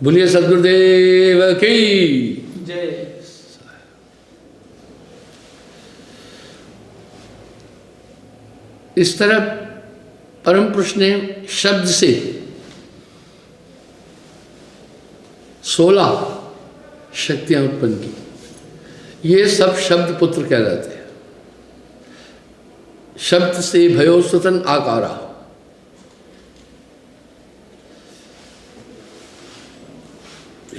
बोलिए सदगुरुदेव की जय। इस तरह परम पुरुष ने शब्द से 16 शक्तियां उत्पन्न की। ये सब शब्द पुत्र कहलाते हैं। शब्द से भयो स्वतन आकारा।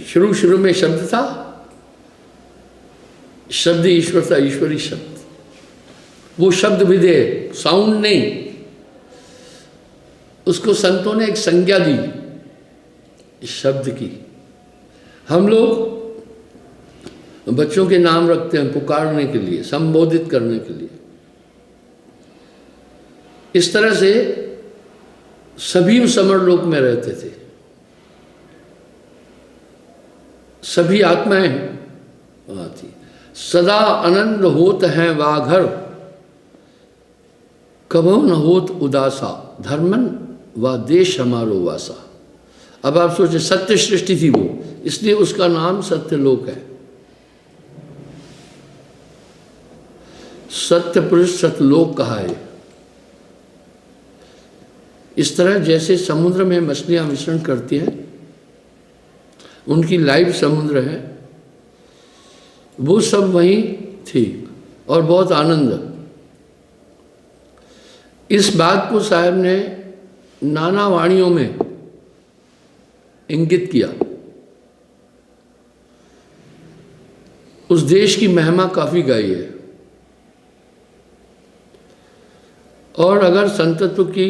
शुरू शुरू में शब्द था, शब्द ईश्वर था, ईश्वरी शब्द। वो शब्द विधेय, साउंड नहीं, उसको संतों ने एक संज्ञा दी इस शब्द की। हम लोग बच्चों के नाम रखते हैं पुकारने के लिए, संबोधित करने के लिए। इस तरह से सभी समरलोक में रहते थे, सभी आत्माएं वहां थी। सदा आनंद होत हैं वाघर, कबो न होत उदासा, धर्मन व देश हमारो वासा। अब आप सोचें, सत्य सृष्टि थी वो, इसलिए उसका नाम सत्यलोक है। सत्य पुरुष सतलोक कहा है। इस तरह जैसे समुद्र में मछलियां विचरण करती हैं, उनकी लाइफ समुद्र है, वो सब वहीं थी और बहुत आनंद। इस बात को साहब ने नाना वाणियों में इंगित किया। उस देश की महिमा काफी गाई है। और अगर संतत्व की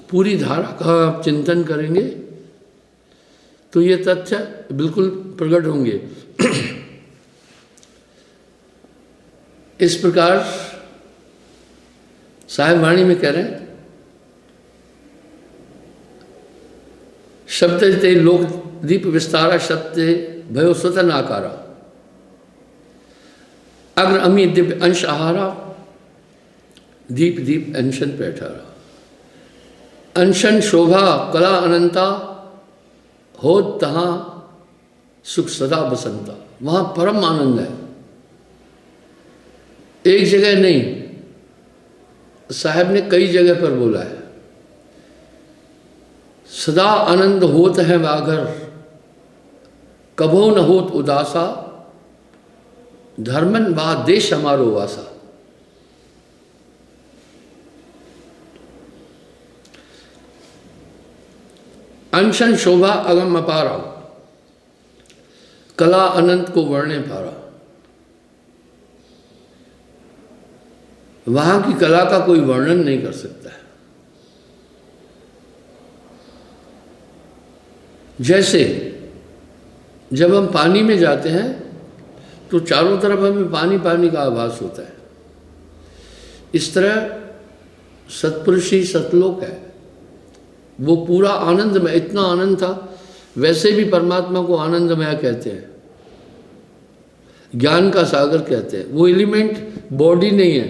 पूरी धारा का आप चिंतन करेंगे तो ये तथ्य बिल्कुल प्रकट होंगे। इस प्रकार साहिब वाणी में कह रहे हैं, शब्द ते लोक दीप विस्तारा, शब्द भयो स्वतन आकारा, अग्र अमी दिव्य अंश आहारा, दीप दीप अंशन पैठारा। अंशन शोभा कला अनंता, हो तहाँ सुख सदा बसंता। वहां परम आनंद है, एक जगह नहीं, साहब ने कई जगह पर बोला है। सदा आनंद होत है वाघर, कभो न होत उदासा, धर्मन बा देश हमारो वासा। अंशन शोभा अगम अपारा, कला अनंत को वर्णे पारा। वहां की कला का कोई वर्णन नहीं कर सकता है। जैसे जब हम पानी में जाते हैं तो चारों तरफ हमें पानी पानी का आभास होता है। इस तरह सत्पुरुष ही सतलोक है। वो पूरा आनंद में, इतना आनंद था। वैसे भी परमात्मा को आनंदमय कहते हैं, ज्ञान का सागर कहते हैं। वो एलिमेंट बॉडी नहीं है,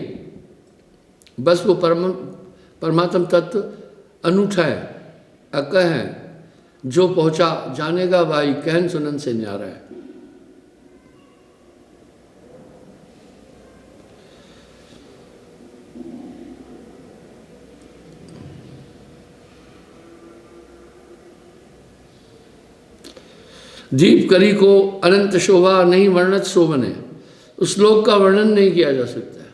बस वो परमात्म तत्व अनूठा है, अकह है, जो पहुंचा जानेगा भाई, कहन सुनन से न्यारा है। दीप करी को अनंत शोभा, नहीं वर्णत शोभने। उस लोक का वर्णन नहीं किया जा सकता है।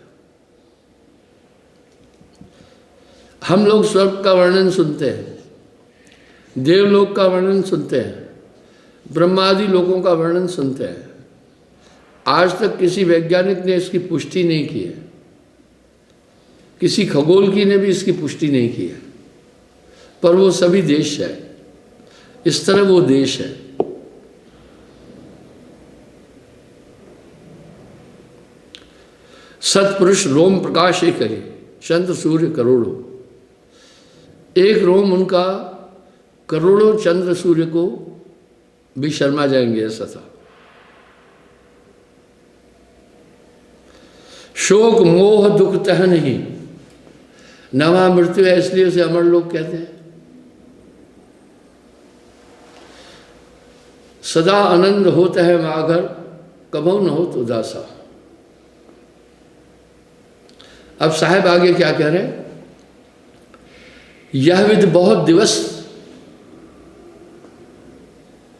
हम लोग स्वर्ग का वर्णन सुनते हैं, देवलोक का वर्णन सुनते हैं, ब्रह्मादि लोकों का वर्णन सुनते हैं। आज तक किसी वैज्ञानिक ने इसकी पुष्टि नहीं की है, किसी खगोल की ने भी इसकी पुष्टि नहीं की है। पर वो सभी देश है, इस तरह वो देश है। सत्पुरुष रोम प्रकाश एक है, चंद्र सूर्य करोड़ों। एक रोम उनका करोड़ों चंद्र सूर्य को भी शर्मा जाएंगे, ऐसा था। शोक मोह दुख तह नहीं, न वहां मृत्यु है, इसलिए उसे अमर लोग कहते हैं। सदा आनंद होता है माघर, कबहू न हो तो दासा। अब साहब आगे क्या कह रहे हैं? यह विध बहुत दिवस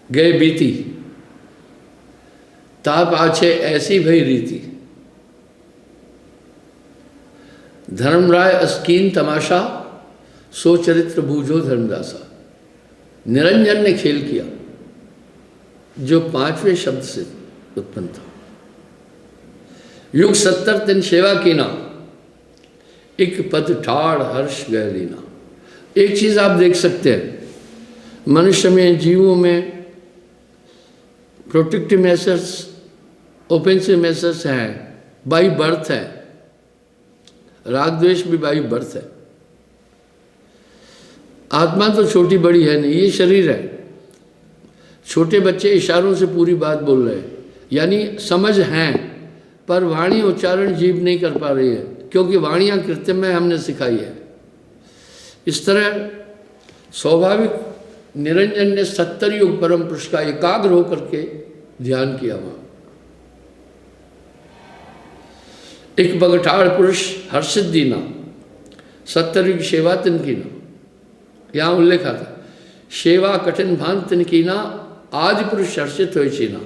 गए बीती, ताप आछे ऐसी भई रीति। धर्मराय अस्कीन तमाशा, सो चरित्र बूझो धर्मदासा। निरंजन ने खेल किया जो 5वें शब्द से उत्पन्न था। युग 70 दिन सेवा कीना, एक पद ठाड़ हर्ष गए लीना। एक चीज आप देख सकते हैं, मनुष्य में, जीवों में प्रोटेक्टिव मेजर्स, ओफेंसिव मेजर्स हैं, बाई बर्थ है। राग द्वेष भी बाई बर्थ है। आत्मा तो छोटी बड़ी है नहीं, ये शरीर है। छोटे बच्चे इशारों से पूरी बात बोल रहे हैं, यानी समझ हैं, पर वाणी उच्चारण जीभ नहीं कर पा रही है, क्योंकि वाणियाँ कृत्रिम में हमने सिखाई है। इस तरह स्वाभाविक निरंजन ने 70 युग परम पुरुष का एकाग्र होकर के ध्यान किया। वहाँ एक बगठाड़ पुरुष हर्षित दीना, 70 युग सेवा तिन कीना। यहाँ उल्लेख आता, सेवा कठिन भान तिन कीना, आदि पुरुष हर्षित हो चीना।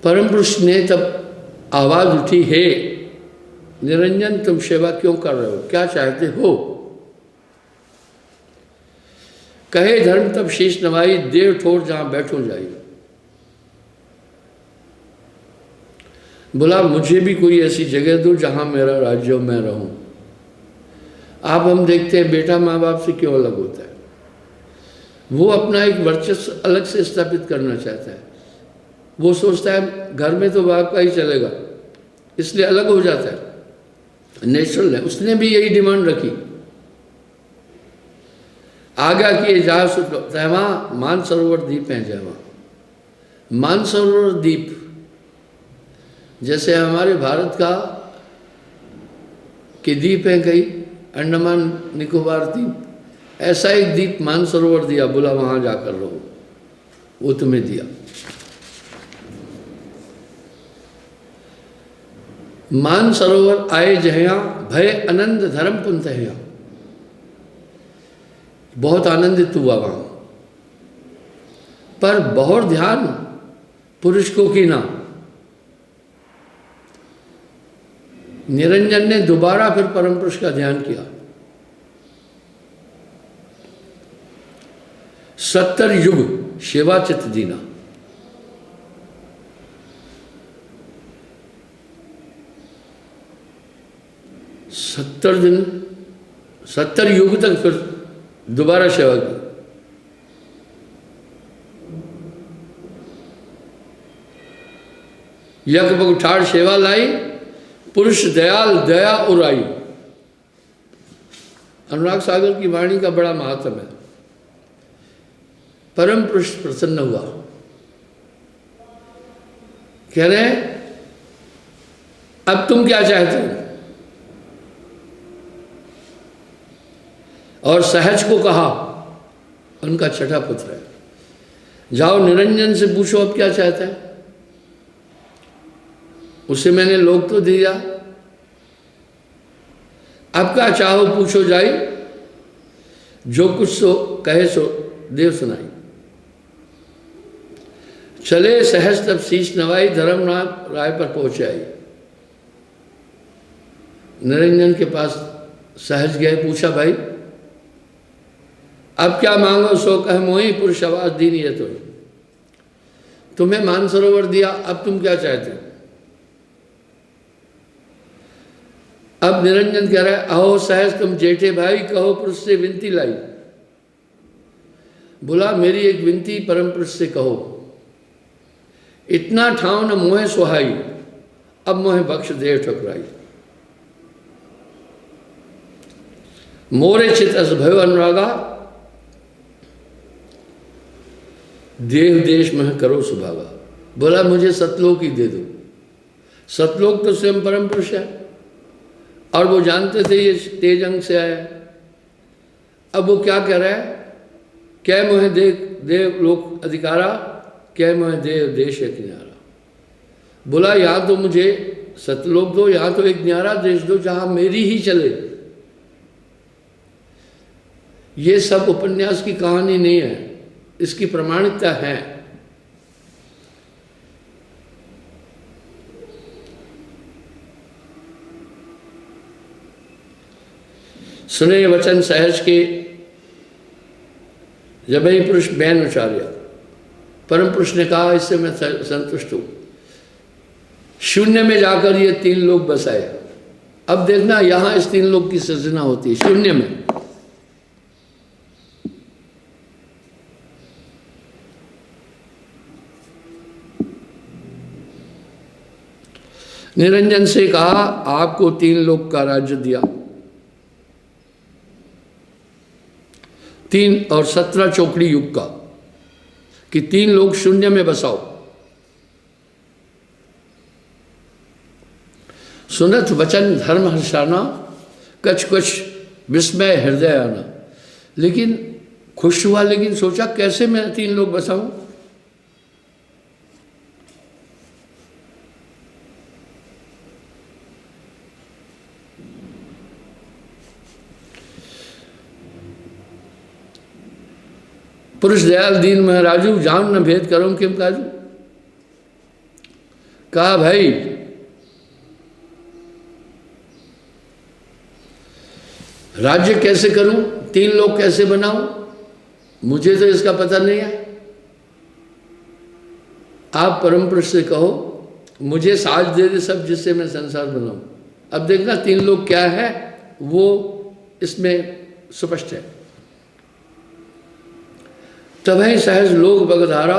परम पुरुष ने तब आवाज उठी, हे निरंजन तुम सेवा क्यों कर रहे हो, क्या चाहते हो? कहे धर्म तब शीश नवाई, देव ठोर जहां बैठो जाई। बोला मुझे भी कोई ऐसी जगह दो जहां मेरा राज्य मैं रहूं। आप हम देखते हैं बेटा माँ बाप से क्यों अलग होता है, वो अपना एक वर्चस्व अलग से स्थापित करना चाहता है। वो सोचता है घर में तो बाप का ही चलेगा, इसलिए अलग हो जाता है, नेचुरल है। उसने भी यही डिमांड रखी। आज्ञा किए जा तहवा, मानसरोवर दीप हैं जहवा। मानसरोवर दीप जैसे हमारे भारत का के द्वीप हैं कई, अंडमान निकोबार द्वीप, ऐसा एक द्वीप मानसरोवर दिया, बोला वहां जाकर रहो, वो तुम्हें दिया। मानसरोवर आए जहया, भय आनंद धर्म पुंतहया। बहुत आनंदित हुआ वहां, पर बहुत ध्यान पुरुष को की ना। निरंजन ने दोबारा फिर परम पुरुष का ध्यान किया। 70 युग सेवा चित दीना। सत्तर दिन, 70 युग तक फिर दोबारा सेवा की। यक बग ठाड़ सेवा लाई, पुरुष दयाल दया उराई। अनुराग सागर की वाणी का बड़ा महत्व है। परम पुरुष प्रसन्न हुआ, कह रहे हैं अब तुम क्या चाहते हो? और सहज को कहा, उनका छठा पुत्र है, जाओ निरंजन से पूछो अब क्या चाहता है। उसे मैंने लोग तो दिया, अब क्या चाहो पूछो जाई, जो कुछ सो कहे सो देव सुनाई। चले सहज तब शीश नवाई, धर्मनाथ राय पर पहुंचे आई। निरंजन के पास सहज गए, पूछा भाई अब क्या मांगो सो कह मोही, पुरुष आवाज दीनी है तो तुम्हें मानसरोवर दिया, अब तुम क्या चाहते हो? अब निरंजन कह रहा है, अहो सहज तुम जेठे भाई, कहो पुरुष से विनती लाई। बोला मेरी एक विनती परम पुरुष से कहो, इतना ठाव न मोहे सुहाई, अब मोहे बख्श दे ठुकराई। मोरे चित अस भयो अनुरागा, देव देश में करो सुभागा। बोला मुझे सतलोक ही दे दो। सतलोक तो स्वयं परम पुरुष है, और वो जानते थे ये तेज अंग से आया, अब वो क्या कह रहा है, क्या मोहे देव लोक अधिकारा, क्या मोहे देव देश है किनारा। बोला यहाँ तो मुझे सतलोक दो, यहाँ तो एक न्यारा देश दो जहाँ मेरी ही चले। ये सब उपन्यास की कहानी नहीं है, इसकी प्रामाणिकता है। सुने वचन सहज के जब ही पुरुष बैन उचार्य, परम पुरुष ने कहा इससे मैं संतुष्ट हूं। शून्य में जाकर ये 3 लोग बसाए। अब देखना यहां इस 3 लोग की सृजना होती है शून्य में। निरंजन से कहा आपको 3 लोग का राज्य दिया, 3 और 17 चौकड़ी युग का, कि 3 लोग शून्य में बसाओ। सुनत वचन धर्म हर्षाना, कछ कुछ विस्मय हृदय आना। लेकिन खुश हुआ, लेकिन सोचा कैसे मैं 3 लोग बसाऊं। पुरुष दयाल दीन महाराजू, जान न भेद करूं किम काजू। कहा भाई राज्य कैसे करूं, 3 लोग कैसे बनाऊं, मुझे तो इसका पता नहीं है। आप परम पुरुष से कहो मुझे साज दे दे सब, जिससे मैं संसार बनाऊं। अब देखना 3 लोग क्या है वो इसमें स्पष्ट है। तभी सहज लोग बगधारा,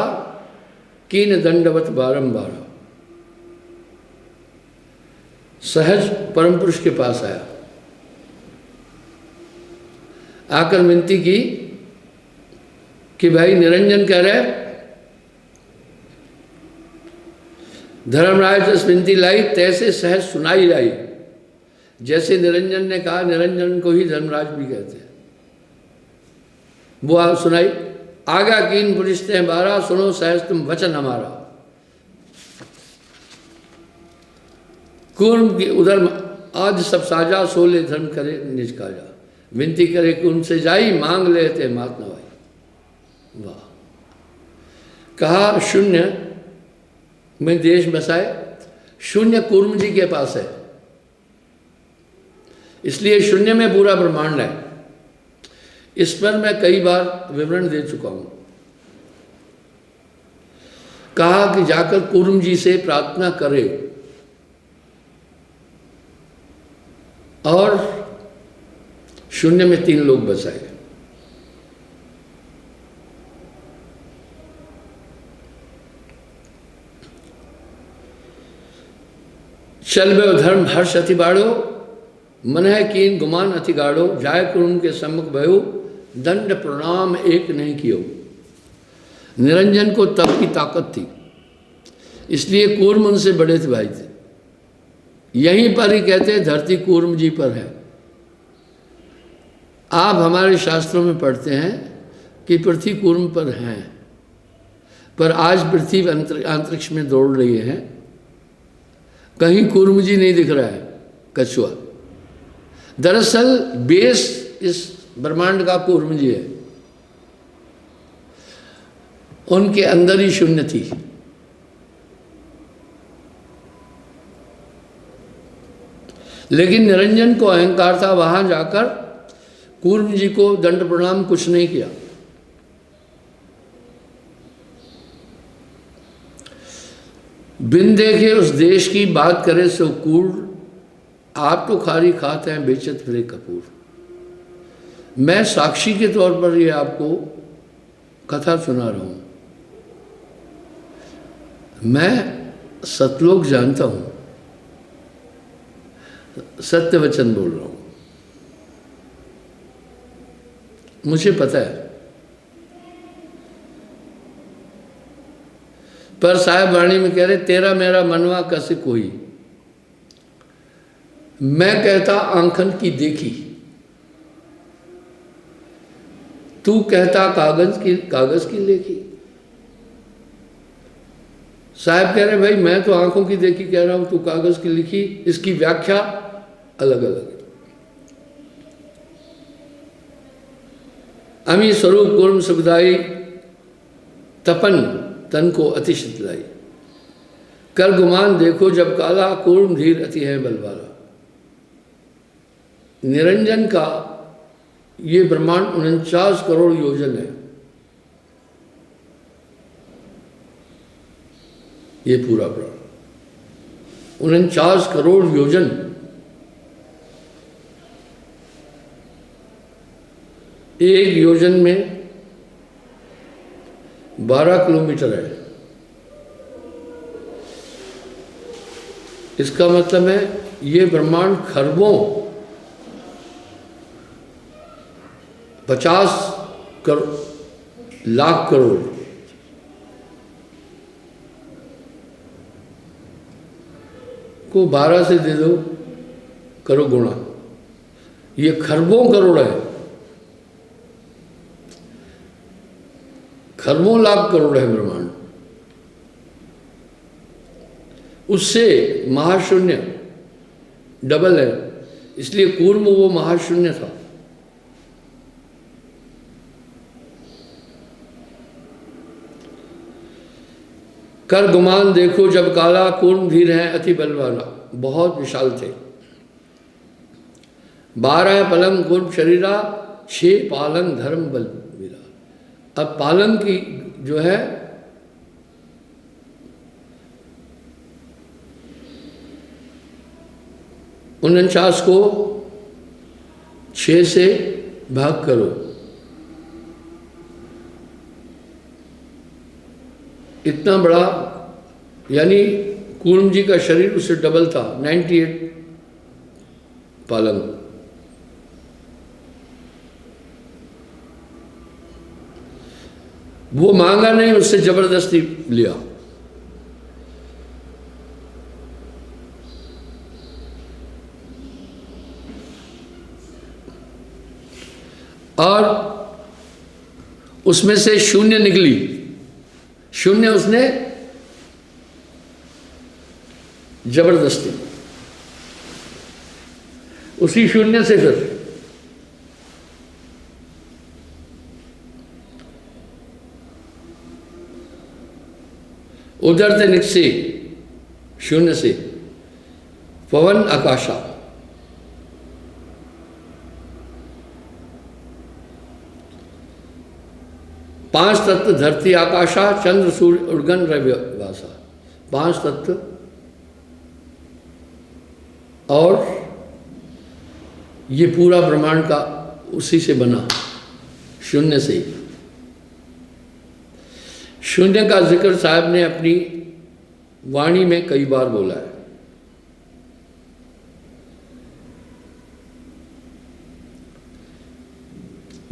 कीन दंडवत बारंबार। सहज परम पुरुष के पास आया, आकर विनती की कि भाई निरंजन कह रहे धर्मराज जस विनती लाई, तैसे सहज सुनाई लाई। जैसे निरंजन ने कहा, निरंजन को ही धर्मराज भी कहते हैं। वो आप सुनाई, आगा कीन पुरिश्ते बारा, सुनो सहज तुम वचन हमारा। कूर्म की उधर आज सब साजा, सोले धर्म करे निज काजा। विनती करे कि उनसे जाई, मांग लेते मात नवाई। वाह। कहा शून्य में देश बसाए। शून्य कूर्म जी के पास है, इसलिए शून्य में पूरा ब्रह्मांड है। इस पर मैं कई बार विवरण दे चुका हूं। कहा कि जाकर कूर्म जी से प्रार्थना करे और शून्य में 3 लोग बसाए। चल बे धर्म हर्ष अति बाड़ो, मन है कीन गुमान अति गाड़ो। जाय कूर्म के सम्मुख भयो, दंड प्रणाम एक नहीं कियो। निरंजन को तप की ताकत थी, इसलिए कूर्म उनसे बड़े थे भाई थे। यहीं पर ही कहते हैं धरती कूर्म जी पर है। आप हमारे शास्त्रों में पढ़ते हैं कि पृथ्वी कूर्म पर हैं, पर आज पृथ्वी अंतरिक्ष में दौड़ रही है, कहीं कूर्म जी नहीं दिख रहा है कछुआ। दरअसल बेस इस ब्रह्मांड का कूर्म जी है, उनके अंदर ही शून्य थी। लेकिन निरंजन को अहंकार था, वहां जाकर कूर्म जी को दंड प्रणाम कुछ नहीं किया। बिन देखे उस देश की बात करे सो कूड़, आप तो खारी खाते हैं बेचत फिरे कपूर। मैं साक्षी के तौर पर ये आपको कथा सुना रहा हूं। मैं सतलोक जानता हूं, सत्य वचन बोल रहा हूं, मुझे पता है। पर साहेब वाणी में कह रहे तेरा मेरा मनवा कसे कोई, मैं कहता आंखन की देखी। तू कहता कागज की लेखी। साहब कह रहे भाई मैं तो आंखों की देखी कह रहा हूं, तू कागज की लिखी। इसकी व्याख्या अलग अलग है। अमी स्वरूप कूर्म सुखदाई, तपन तन को अति शीतलाई। कर गुमान देखो जब काला, कूर्म धीर अति है बलवाला। निरंजन का ये ब्रह्मांड 49 करोड़ योजन है। ये पूरा ब्रह्मांड 49 करोड़ योजन। एक योजन में 12 किलोमीटर है। इसका मतलब है ये ब्रह्मांड खरबों 50 लाख करोड़ को 12 से दे दो, करो गुणा। ये खरबों करोड़ है, खरबों लाख करोड़ है ब्रह्मांड। उससे महाशून्य डबल है, इसलिए कूर्म वो महाशून्य था। कर गुमान देखो जब काला, कूर्म धीर है अति बलवाला। बहुत विशाल थे। 12 पलंग कूर्म शरीरा, 6 पालंग धर्म बलवीरा। अब पालंग की जो है उनचास को 6 से भाग करो। इतना बड़ा, यानी कूर्म जी का शरीर उससे डबल था, 98 पालंग। वो मांगा नहीं, उससे जबरदस्ती लिया। और उसमें से शून्य निकली। शून्य उसने जबरदस्ती, उसी शून्य से फिर उधर से निकसे, शून्य से पवन आकाशा। पांच तत्व धरती आकाशा, चंद्र सूर्य उर्गन रवि वासा। 5 तत्व और ये पूरा ब्रह्मांड का उसी से बना, शून्य से ही। शून्य का जिक्र साहब ने अपनी वाणी में कई बार बोला है।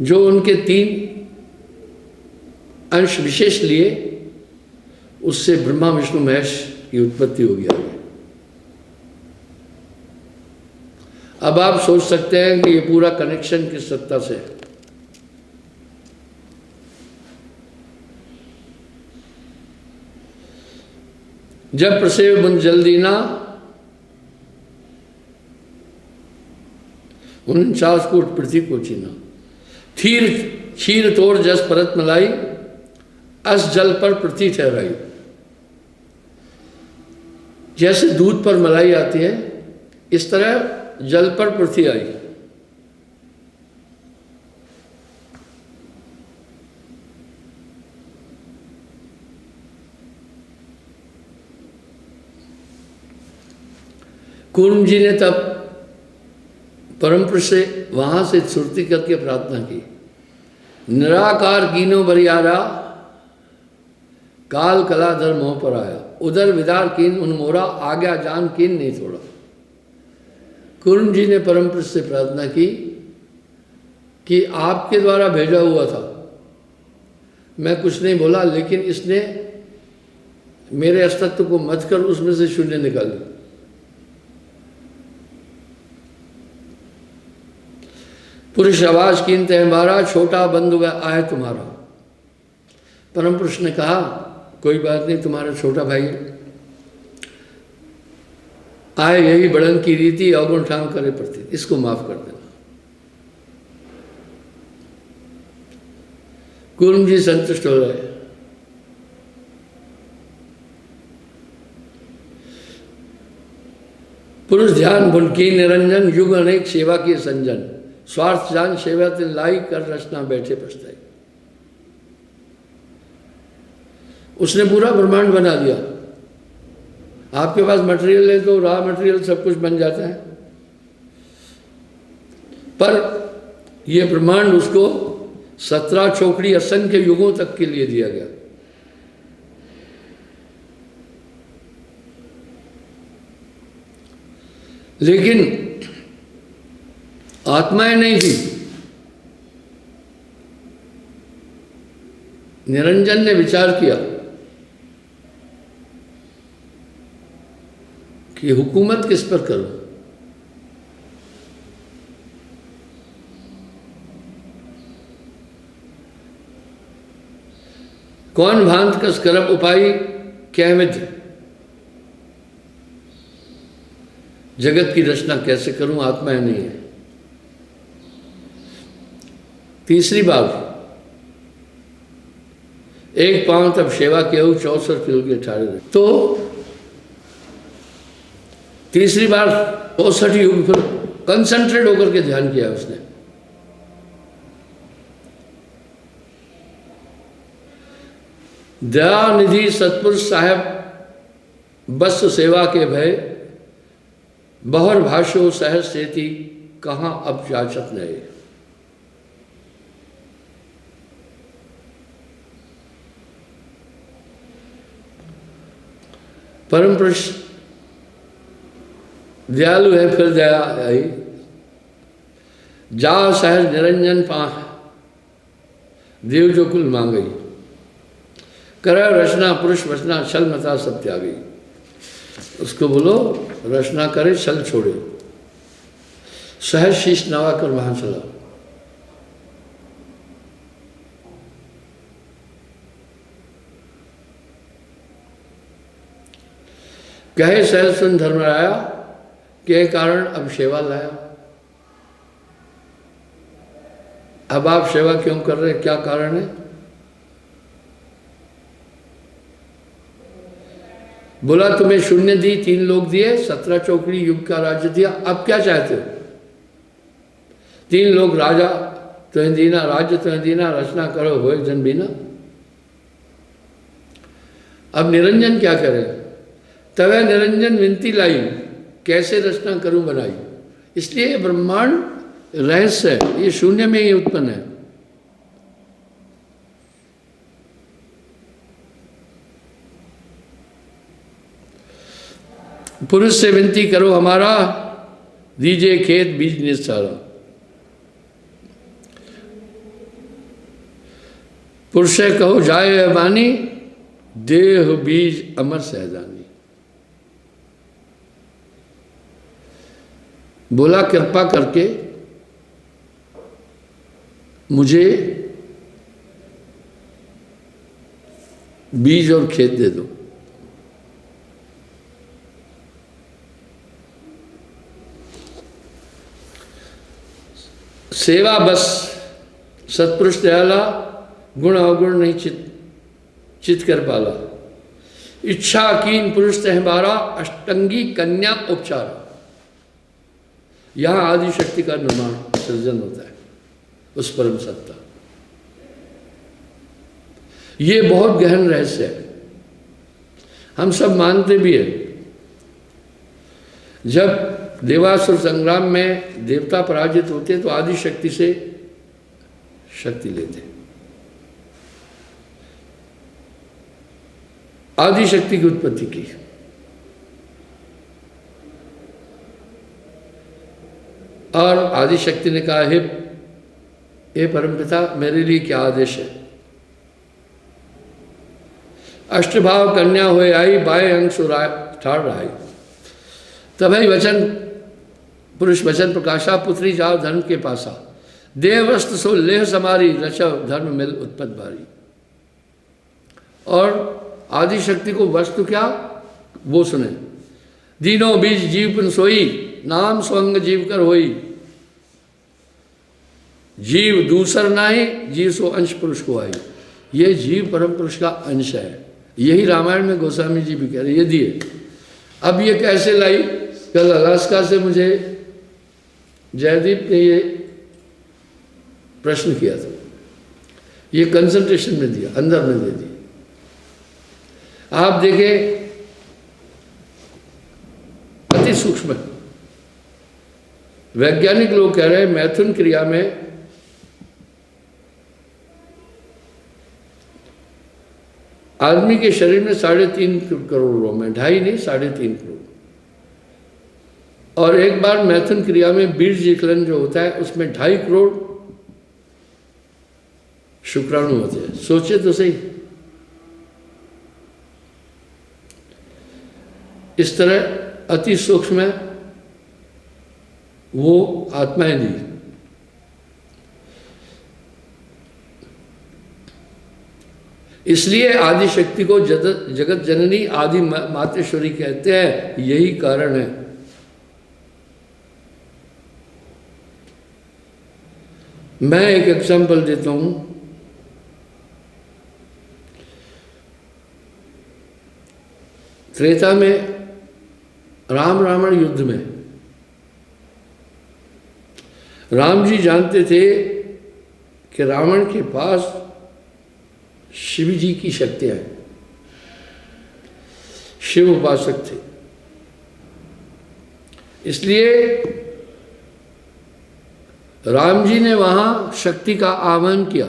जो उनके 3 अंश विशेष लिए, उससे ब्रह्मा विष्णु महेश की उत्पत्ति हो गया। अब आप सोच सकते हैं कि ये पूरा कनेक्शन किस सत्ता से है। जब प्रसेव बुन जल्दीना, 49 कोट पृथ्वी को चीना। थीर क्षीर तोड़ जस परत मलाई, अस जल पर पृथ्वी ठहराई। जैसे दूध पर मलाई आती है, इस तरह जल पर पृथ्वी आई। कूर्म जी ने तब परमपुरुष से वहां से सुरती करके प्रार्थना की। निराकार कीनो बरियारा, काल कलाधर मोह पर आया। उधर विदार कीन उन्मोरा, आज्ञा जान कीन नहीं छोड़ा। कूर्म जी ने परमपुरुष से प्रार्थना की कि आपके द्वारा भेजा हुआ था, मैं कुछ नहीं बोला, लेकिन इसने मेरे अस्तित्व को मत कर उसमें से शून्य निकाल दिया। पुरुष आवाज कीनते हैं, महाराज छोटा बंधु आए तुम्हारा। परम पुरुष ने कहा कोई बात नहीं, तुम्हारा छोटा भाई आए, यही बड़न की रीति अवगुण ठाम करे पड़ती, इसको माफ कर देना। कुर्म जी संतुष्ट हो गए। पुरुष ध्यान भूल की निरंजन, युग अनेक सेवा की संजन, स्वार्थ जान सेवा तिल लाई, कर रचना बैठे पछताई। उसने पूरा ब्रह्मांड बना दिया। आपके पास मटेरियल है तो रॉ मटेरियल सब कुछ बन जाता है, पर यह ब्रह्मांड उसको 17 चौकड़ी असंख्य युगों तक के लिए दिया गया। लेकिन आत्माएं नहीं थी। निरंजन ने विचार किया कि हुकूमत किस पर करूं। कौन भांत कस करब उपाय, क्या विध, जगत की रचना कैसे करूं, आत्माएं नहीं है। तीसरी बात, एक पांव तब सेवा के 64 किलो के ठाड़े रहे। तो तीसरी बार 64 युग पर कंसंट्रेट होकर के ध्यान किया उसने। दयानिधि सतपुरुष साहब बस सेवा के भय, बहुर भाषो सहज सेती, कहां अब जाचत नए। परम पुरुष दयालु है, फिर दया आई। जा सहज निरंजन पाह, देव जो कुल मांगई, कर रचना पुरुष वचना, छल मता सब त्यागी। उसको बोलो रचना करे, छल छोड़े, सहज शीश नवा कर वहां चला। कहे सहज सुन धर्मराया, के कारण अब सेवा लाया। अब आप सेवा क्यों कर रहे हैं, क्या कारण है? बोला तुम्हें शून्य दी, 3 लोग दिए, 17 चौकड़ी युग का राज्य दिया, अब क्या चाहते हो? 3 लोग राजा तुम्हें दीना, राज्य तुम्हें दीना, रचना करो हो जन बीना। अब निरंजन क्या करे? तवे निरंजन विनती लाई, कैसे रचना करूं बनाई। इसलिए ब्रह्मांड रहस्य है, ये शून्य में ही उत्पन्न है। पुरुष से विनती करो हमारा, दीजिए खेत बीज निस्तारा। पुरुष से कहो जाए अबानी, देह बीज अमर सहजानी। बोला कृपा करके मुझे बीज और खेत दे दो। सेवा बस, सत्पुरुष दयाला, गुण अवगुण नहीं चित कर पाला। इच्छा कीन पुरुष तहबारा, अष्टंगी कन्या उपचारा। यहां आदि शक्ति का निर्माण सृजन होता है, उस परम सत्ता। ये बहुत गहन रहस्य है, हम सब मानते भी हैं। जब देवासुर संग्राम में देवता पराजित होते तो आदि शक्ति से शक्ति लेते। आदि शक्ति की उत्पत्ति की। और आदि शक्ति ने कहा, हे परमपिता, मेरे लिए क्या आदेश है? अष्टभाव कन्या हुए आई, बाएं अंग सुराय ठाड़ रहाई। तभी वचन पुरुष वचन प्रकाशा, पुत्री जाओ धन के पासा। देह वस्त्र सो लेह समारी, रचव धर्म मिल उत्पत्त बारी। और आदि शक्ति को वस्तु क्या, वो सुने। दीनों बीज जीव सोई, नाम स्वंग जीव कर होई। जीव दूसर नाई, जीव सो अंश पुरुष को आई। ये जीव परम पुरुष का अंश है। यही रामायण में गोस्वामी जी भी कह रहे, ये दिए। अब ये कैसे लाई? कल अलास्का से मुझे जयदीप ने ये प्रश्न किया था, ये कंसंट्रेशन में दिया, अंदर में दे दिया। आप देखें, अति सूक्ष्म। वैज्ञानिक लोग कह रहे हैं मैथुन क्रिया में आदमी के शरीर में 3.5 करोड़ रोम है, 2.5 नहीं 3.5 करोड़। और एक बार मैथुन क्रिया में बीजकलन जो होता है उसमें 2.5 करोड़ शुक्राणु होते हैं। सोचे तो सही। इस तरह अति सूक्ष्म है वो आत्माएं दी। इसलिए आदि शक्ति को जगत जननी आदि मातेश्वरी कहते हैं, यही कारण है। मैं एक एग्जांपल देता हूं। त्रेता में राम रावण युद्ध में राम जी जानते थे कि रावण के पास शिव जी की शक्तियां हैं, शिव उपासक थे। इसलिए राम जी ने वहां शक्ति का आह्वान किया।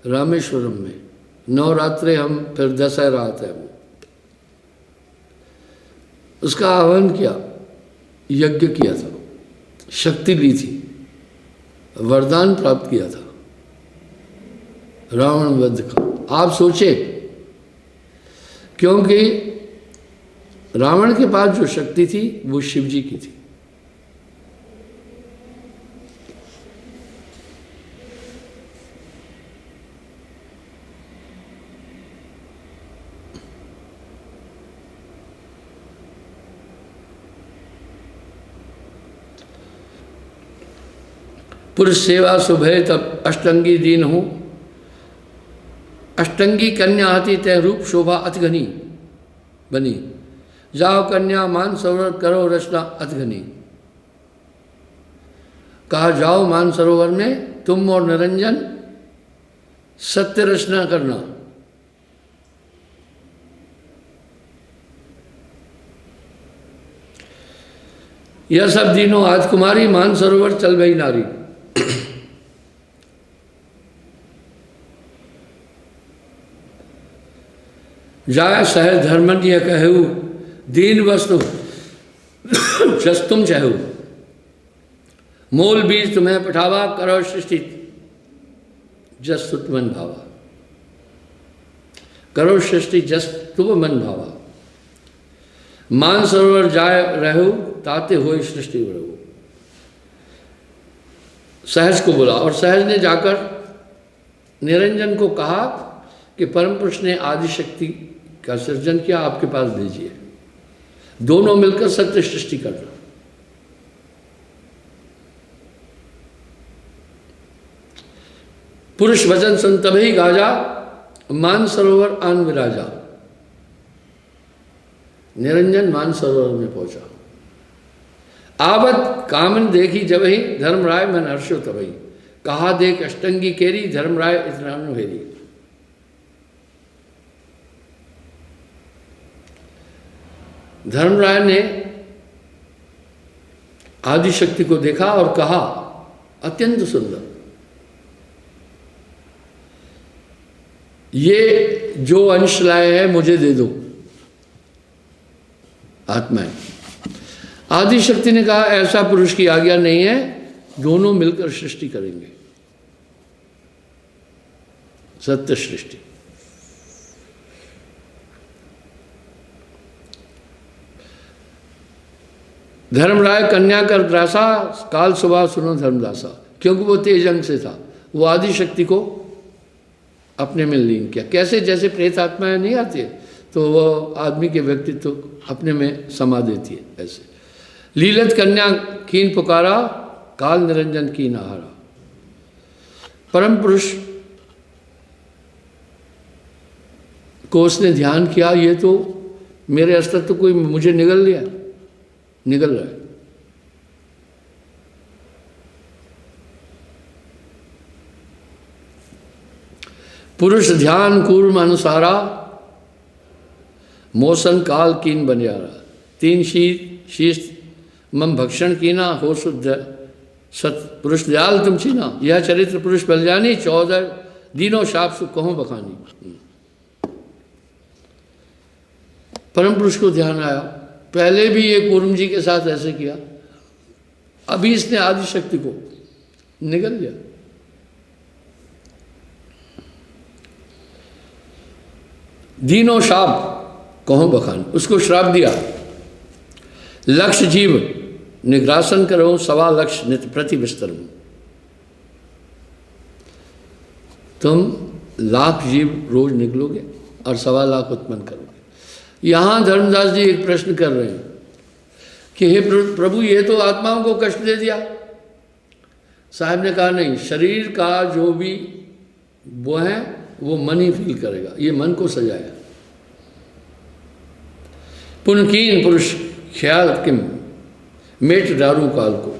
रामेश्वरम में नवरात्रे हम, फिर दशहरा आता है वो, उसका आह्वान किया, यज्ञ किया था, शक्ति ली थी, वरदान प्राप्त किया था रावण वध का। आप सोचे, क्योंकि रावण के पास जो शक्ति थी वो शिव जी की थी। पुरुष सेवा सुभय तब अष्टंगी दीन हो, अष्टंगी कन्या आती तय रूप शोभा अतघनी बनी। जाओ कन्या मान सरोवर करो रचना अतघनी। कहा जाओ मान सरोवर में तुम और निरंजन सत्य रचना करना। यह सब दीनों आज कुमारी, मान सरोवर चल गई नारी। जाय सहज धर्मन यह कहू, दीन वस्तु जस तुम चाहू। मूल बीज तुम्हें पठावा, करो सृष्टि जस तुम भावा। करो सृष्टि जस तुम मन भावा। मान सरोवर जाय रहू, ताते हुए सृष्टि रहू। सहज को बोला और सहज ने जाकर निरंजन को कहा कि परम पुरुष ने आदि शक्ति का सृजन किया, आपके पास भेजिए। दोनों मिलकर सत्य सृष्टि करना। पुरुष वचन सुन तभी गाजा, मान सरोवर आन विराजा। निरंजन मान सरोवर में पहुंचा। आवत कामन देखी जबहि, धर्मराय मन हर्षो तबहि। कहा देख अष्टंगी केरी, धर्मराय इतना भेरी। धर्मराय ने आदिशक्ति को देखा और कहा अत्यंत सुंदर, ये जो अंश लाए हैं मुझे दे दो। आत्माएं। आदिशक्ति ने कहा ऐसा पुरुष की आज्ञा नहीं है, दोनों मिलकर सृष्टि करेंगे, सत्य सृष्टि। धर्मराय कन्या कर ग्रासा, काल सुबह सुनो धर्मदासा। क्योंकि वो तेज अंग से था, वो आदि शक्ति को अपने में लीन किया। कैसे? जैसे प्रेत आत्माएं नहीं आती है तो वो आदमी के व्यक्तित्व अपने में समा देती है, ऐसे। लीलत कन्या कीन पुकारा, काल निरंजन कीन आहारा। परम पुरुष को उसने ध्यान किया, ये तो मेरे अस्तित्व कोई मुझे निगल लिया, निगल रहा है। पुरुष ध्यान कूर्म अनुसारा, मोसन काल कीन बनियारा। 3 शीश मम भक्षण कीना, हो शुद्ध सत पुरुष दयाल तुम छीना। यह चरित्र पुरुष बल जानी, 14 दिनों शाप सुख कहो बखानी। परम पुरुष को ध्यान आया, पहले भी ये कूर्म जी के साथ ऐसे किया, अभी इसने आदि शक्ति को निगल लिया। दीनों शाप कहो बखान, उसको श्राप दिया। लक्ष्य जीव निग्रासन करो, 1.25 लक्ष नित्य प्रति विस्तर। तुम 1 लाख जीव रोज निकलोगे और 1.25 लाख उत्पन्न करोगे। यहाँ धर्मदास जी एक प्रश्न कर रहे हैं कि हे प्रभु, ये तो आत्माओं को कष्ट दे दिया। साहब ने कहा नहीं, शरीर का जो भी वो है वो मन ही फील करेगा, ये मन को सजाया। पुनकीन पुरुष ख्याल किम, मेट डारू काल को।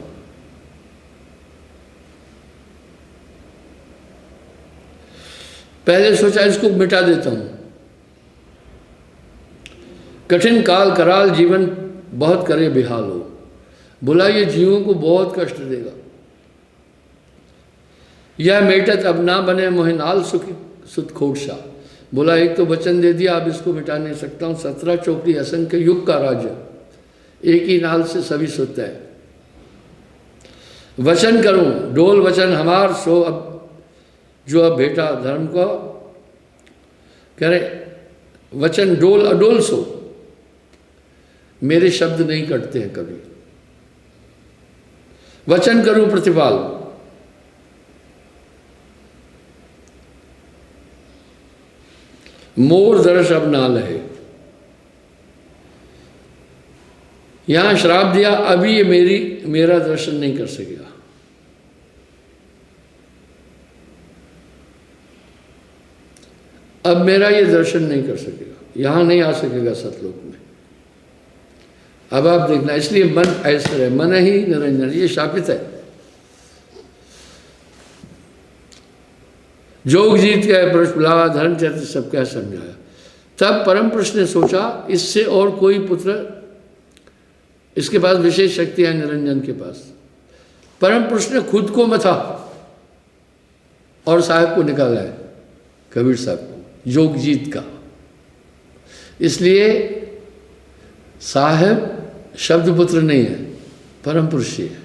पहले सोचा इसको मिटा देता हूं, कठिन काल कराल जीवन बहुत करे बेहाल हो। बोला ये जीवों को बहुत कष्ट देगा। यह मेटत अब ना बने मोहिनाल सुख सुत खोटसा। बोला एक तो वचन दे दिया, अब इसको मिटा नहीं सकता हूँ। 17 चौकड़ी असंख्य युग का राज्य, एक ही नाल से सभी सुत है। वचन करूं डोल वचन हमार, सो अब जो अब भेटा धर्म को। कह रहे वचन डोल अडोल सो, मेरे शब्द नहीं कटते हैं कभी। वचन करूं प्रतिपाल, मोर दर्श अब ना लहे। यहां श्राप दिया, अभी ये मेरा दर्शन नहीं कर सकेगा। अब मेरा ये दर्शन नहीं कर सकेगा, यहां नहीं आ सकेगा सतलोक में। अब आप देखना, इसलिए मन ऐसा है, मन ही निरंजन, ये शापित है। जोग जीत गए पुरुष बुलावा, धर्म चरित्र सब क्या समझाया। तब परम पुरुष ने सोचा इससे और कोई पुत्र, इसके पास विशेष शक्ति है निरंजन के पास। परम पुरुष ने खुद को मथा और साहब को निकाला है, कबीर साहब को, जोग जीत का। इसलिए साहब शब्द पुत्र नहीं है, परम पुरुष ही है।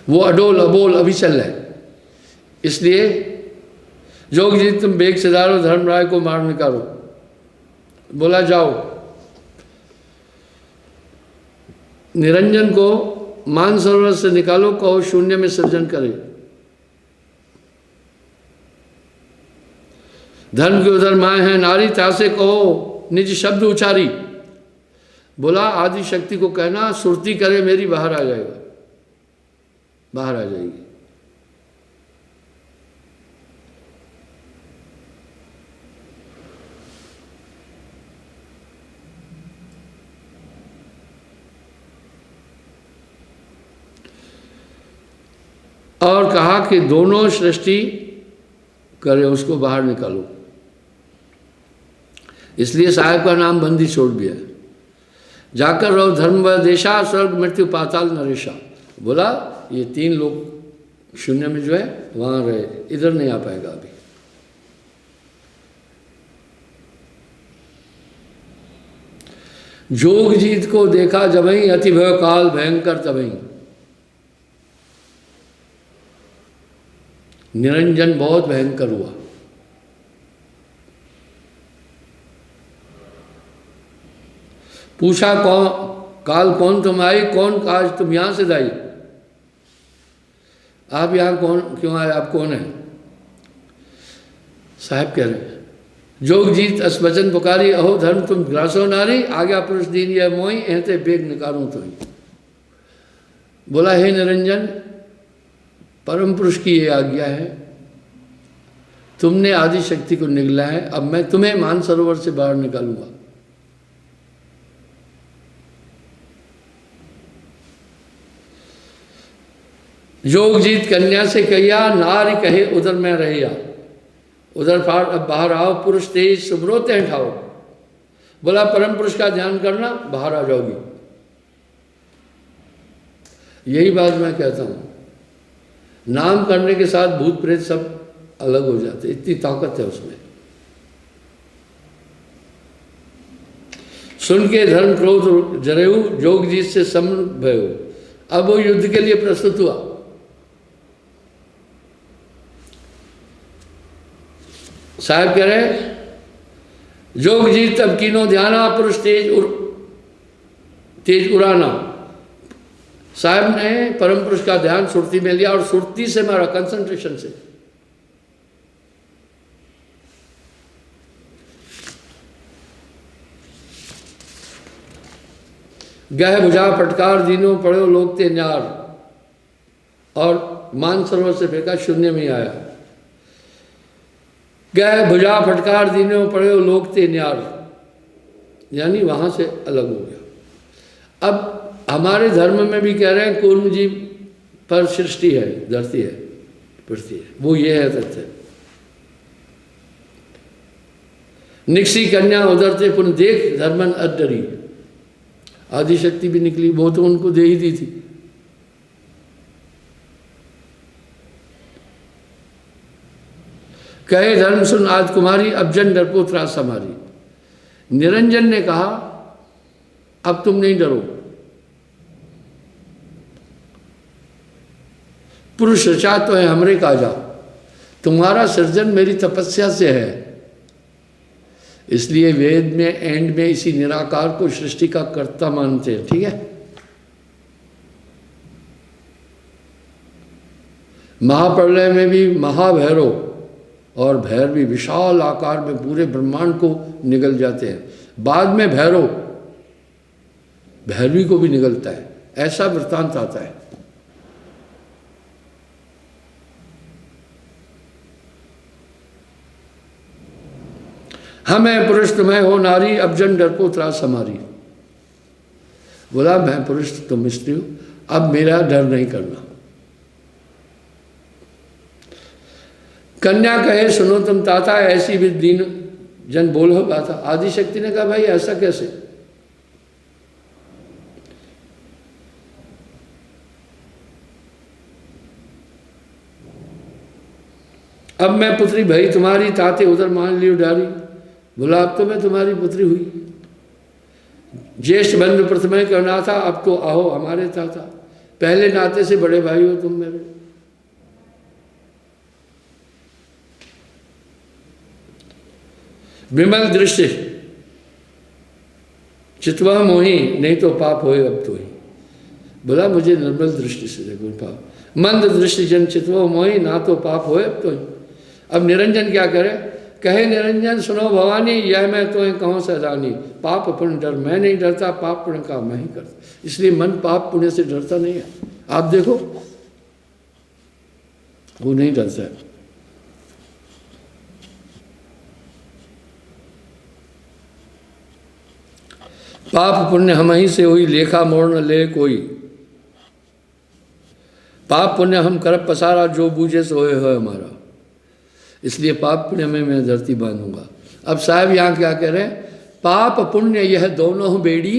वो अडोल अबोल अभी चल रहा है। इसलिए जोग जीत तुम बेग से डालो, धर्मराय को मार निकालो। बोला जाओ, निरंजन को मानसरोवर से निकालो, कहो शून्य में सृजन करे। धर्म के उधर माए हैं नारी, तासे कहो निज शब्द उचारी। बोला आदि शक्ति को कहना सुरती करे मेरी, बाहर आ जाएगा, बाहर आ जाएगी। और कहा कि दोनों सृष्टि करे, उसको बाहर निकालो। इसलिए साहब का नाम बंदी छोड़ दिया। जाकर रहो धर्म व देशा, स्वर्ग मृत्यु पाताल नरेशा। बोला ये 3 लोग शून्य में जो है वहां रहे, इधर नहीं आ पाएगा अभी। जोग जीत को देखा जबहीं, अति भय काल भयंकर तबहीं। निरंजन बहुत भयंकर हुआ। पूछा कौन काल, कौन तुम आई, कौन आज तुम यहां से दाई। आप यहाँ कौन क्यों आए, आप कौन हैं? साहब कह रहे हैं जोग जीत अस वचन पुकारी, अहो धर्म तुम ग्रासो नारी, आज्ञा पुरुष दीन यह मोई, ऐते बेग निकालो तो ही। बोला हे निरंजन, परम पुरुष की ये आज्ञा है, तुमने आदि शक्ति को निगला है, अब मैं तुम्हें मानसरोवर से बाहर निकालूंगा। जोग जीत कन्या से कहिया, नारी कहे उधर मैं रहिया, उधर बाहर आओ, पुरुष तेज सुब्रोते हटाओ। बोला परम पुरुष का ध्यान करना, बाहर आ जाओगी। यही बात मैं कहता हूं, नाम करने के साथ भूत प्रेत सब अलग हो जाते, इतनी ताकत है उसमें। सुन के धर्म क्रोध जरेऊ, जोग जीत से सम्मुख भयो। अब वो युद्ध के लिए प्रस्तुत हुआ। साहब कह रहे जोग जीत तब कीनो ध्याना, पुरुष तेज उड़ाना। साहब ने परम पुरुष का ध्यान सुरती में लिया, और सुरती से मारा, कंसंट्रेशन से। गह बुझा फटकार, दीनों पड़ो लोग ते न्यार, और मानसरोवर से फेंका, शून्य में आया। गह भुजा फटकार, दीनों पड़ो लोग ते न्यार, यानी वहां से अलग हो गया। अब हमारे धर्म में भी कह रहे हैं कूर्म जी पर सृष्टि है, धरती है, पृथ्वी है, वो ये है तथ्य। निकसी कन्या उधर से पुन देख, धर्मन अडरी। आदिशक्ति भी निकली, वो तो उनको दे ही दी थी। कहे धर्म सुन आज कुमारी, अब जन डरपोत्रा समारी। निरंजन ने कहा अब तुम नहीं डरो, पुरुष रचा तो है हमरे काजा, तुम्हारा सृजन मेरी तपस्या से है। इसलिए वेद में एंड में इसी निराकार को सृष्टि का कर्ता मानते हैं, ठीक है। महाप्रलय में भी महाभैरव और भैर भी विशाल आकार में पूरे ब्रह्मांड को निगल जाते हैं। बाद में भैरवी को भी निगलता है, ऐसा वृत्तांत आता है। हमें पुरुष तुम्हें हो नारी, अब जन डरपो त्रास हमारी। बोला मैं पुरुष तुम स्त्री हो, अब मेरा डर नहीं करना। कन्या कहे सुनो तुम ताता, ऐसी भी दीन जन बोल हो गाता। आदिशक्ति ने कहा भाई ऐसा कैसे? अब मैं पुत्री भई तुम्हारी, ताते उधर मान लियो डारी। बोला अब तो मैं तुम्हारी पुत्री हुई। ज्येष्ठ बंधु प्रथम करना था, अब तो आओ हमारे ताता, पहले नाते से बड़े भाई हो तुम मेरे। विमल दृष्टि चितवा मोही, नहीं तो पाप होए अब तो ही। बोला मुझे निर्मल दृष्टि से देखो पाप। मंद दृष्टि जन चितवा मोही, ना तो पाप होए अब तो ही। अब निरंजन क्या करे? कहे निरंजन सुनो भवानी, यह मैं तो कहूँ सदानी। पाप पुण्य डर मैं नहीं डरता, पाप पुण्य का मैं ही करता। इसलिए मन पाप पुण्य से डरता नहीं है। आप देखो वो नहीं डरता है। पाप पुण्य हम ही से हुई, लेखा मोड़ न ले कोई। पाप पुण्य हम करब पसारा, जो बूझे सोए हो हमारा। इसलिए पाप पुण्य में मैं धरती बांधूंगा। अब साहब यहाँ क्या कह रहे हैं? पाप पुण्य यह दोनों बेड़ी,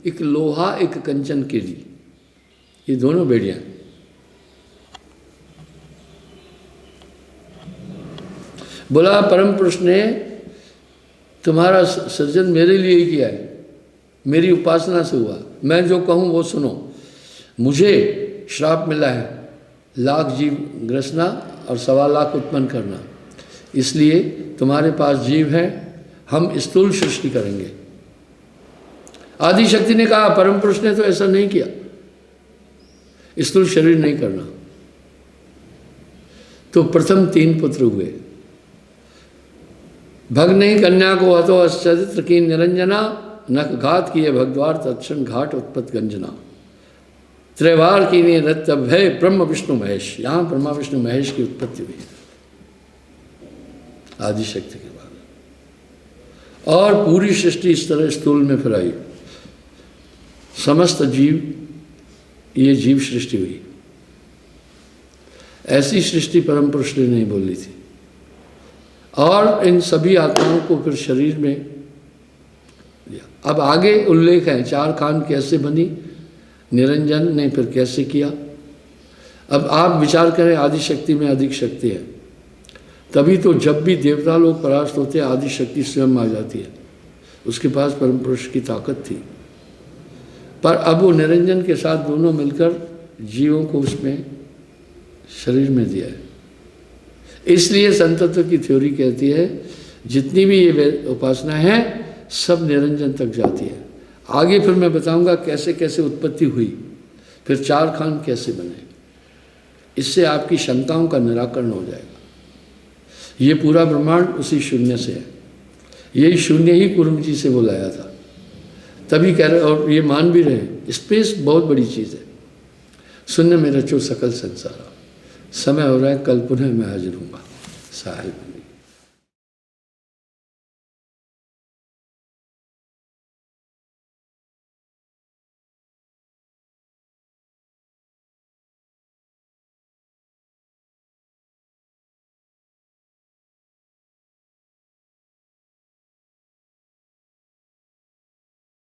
एक लोहा एक कंचन के लिए, ये दोनों बेड़ियां। बोला परम पुरुष ने तुम्हारा सृजन मेरे लिए ही किया है, मेरी उपासना से हुआ। मैं जो कहूँ वो सुनो। मुझे श्राप मिला है 1 लाख जीव ग्रसना और 1.25 लाख उत्पन्न करना। इसलिए तुम्हारे पास जीव है, हम स्थूल सृष्टि करेंगे। आदिशक्ति ने कहा परम पुरुष ने तो ऐसा नहीं किया, स्थूल शरीर नहीं करना। तो प्रथम 3 पुत्र हुए। भगनी कन्या को हतो अश्चरित्र की निरंजना, नख घात किए भगद्वार तत्क्षण घाट उत्पत्त गंजना। त्रैवार की नृत्य भय ब्रह्म विष्णु महेश, यहाँ ब्रह्मा विष्णु महेश की उत्पत्ति हुई आदिशक्ति के बाद। और पूरी सृष्टि इस तरह स्थूल में फिर आई, समस्त जीव, ये जीव सृष्टि हुई। ऐसी सृष्टि परम पुरुष ने नहीं बोली थी। और इन सभी आत्माओं को फिर शरीर में दिया। अब आगे उल्लेख है 4 खान कैसे बनी, निरंजन ने फिर कैसे किया। अब आप विचार करें, आदिशक्ति में अधिक शक्ति है, तभी तो जब भी देवता लोग परास्त होते हैं आदिशक्ति स्वयं आ जाती है, उसके पास परम पुरुष की ताकत थी। पर अब वो निरंजन के साथ दोनों मिलकर जीवों को उसमें शरीर में दिया है। इसलिए संतत्व की थ्योरी कहती है जितनी भी ये उपासना है सब निरंजन तक जाती है। आगे फिर मैं बताऊंगा कैसे कैसे उत्पत्ति हुई, फिर 4 खान कैसे बने। इससे आपकी शंकाओं का निराकरण हो जाएगा। ये पूरा ब्रह्मांड उसी शून्य से है, यही शून्य ही कुरुंग जी से बुलाया था। तभी कह रहे, और ये मान भी रहे, स्पेस बहुत बड़ी चीज़ है। शून्य में रचो सकल संसार। समय हो रहा है, कल पुनः मैं हाजिर हूँगा साहिब।